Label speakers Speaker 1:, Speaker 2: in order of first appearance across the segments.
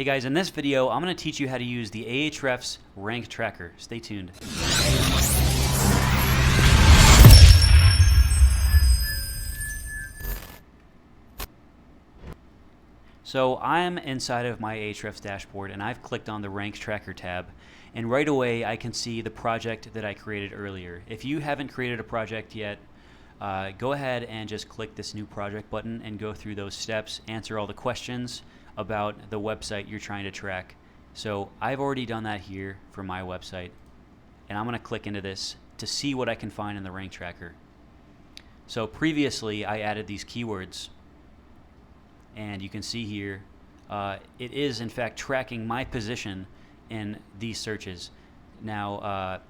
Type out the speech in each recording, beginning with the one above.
Speaker 1: Hey guys, in this video, I'm going to teach you how to use the Ahrefs rank tracker. Stay tuned. So I'm inside of my Ahrefs dashboard and I've clicked on the rank tracker tab, and right away I can see the project that I created earlier. If you haven't created a project yet, go ahead and just click this new project button and go through those steps, answer all the questions about the website you're trying to track. So I've already done that here for my website, and I'm going to click into this to see what I can find in the rank tracker. So previously I added these keywords, and you can see here it is in fact tracking my position in these searches. Now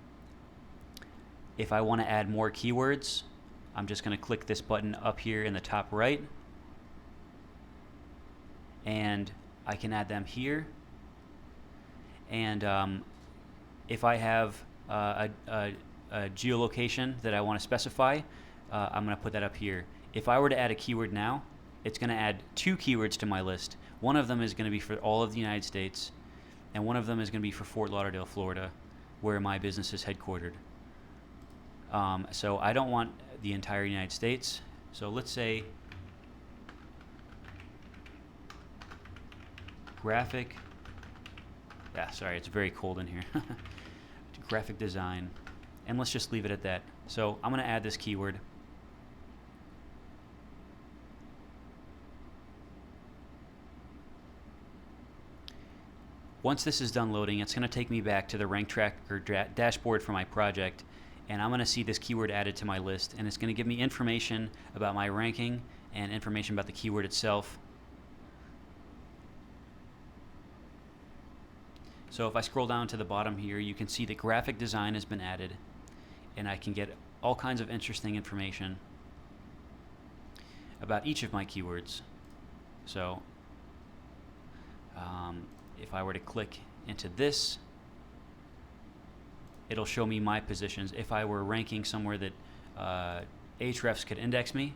Speaker 1: if I want to add more keywords, I'm just going to click this button up here in the top right, and I can add them here. And if I have a geolocation that I want to specify, I'm going to put that up here. If I were to add a keyword now, it's going to add 2 keywords to my list. One of them is going to be for all of the United States, and one of them is going to be for Fort Lauderdale, Florida, where my business is headquartered. So I don't want the entire United States. So let's say graphic, sorry, it's very cold in here. Graphic design, and let's just leave it at that. So I'm going to add this keyword. Once this is done loading, it's going to take me back to the rank tracker dashboard for my project, and I'm going to see this keyword added to my list, and it's going to give me information about my ranking and information about the keyword itself. So if I scroll down to the bottom here, you can see that graphic design has been added, and I can get all kinds of interesting information about each of my keywords. So if I were to click into this, it'll show me my positions. If I were ranking somewhere that Ahrefs could index me,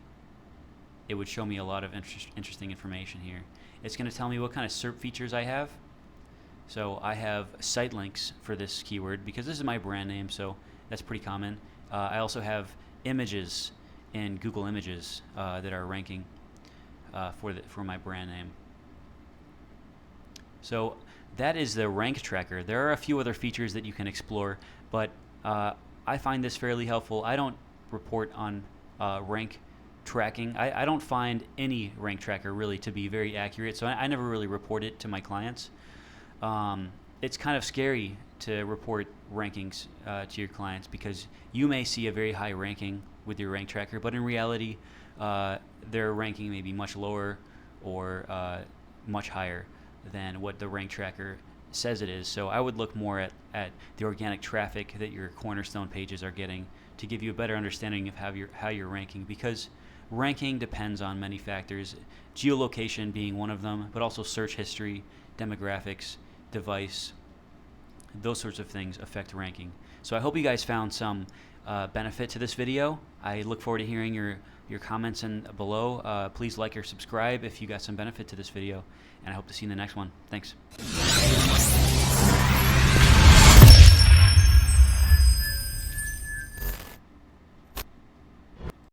Speaker 1: it would show me a lot of interesting information here. It's going to tell me what kind of SERP features I have. So I have site links for this keyword because this is my brand name, so that's pretty common. I also have images in Google Images that are ranking for my brand name. So that is the rank tracker. There are a few other features that you can explore, but I find this fairly helpful. I don't report on rank tracking. I don't find any rank tracker really to be very accurate, so I never really report it to my clients. It's kind of scary to report rankings to your clients because you may see a very high ranking with your rank tracker, but in reality their ranking may be much lower or much higher than what the rank tracker says it is. So I would look more at the organic traffic that your cornerstone pages are getting to give you a better understanding of how you're ranking, because ranking depends on many factors, geolocation being one of them, but also search history, demographics, device, those sorts of things affect ranking. So I hope you guys found some benefit to this video. I look forward to hearing your comments below. Please like or subscribe if you got some benefit to this video, and I hope to see you in the next one. Thanks.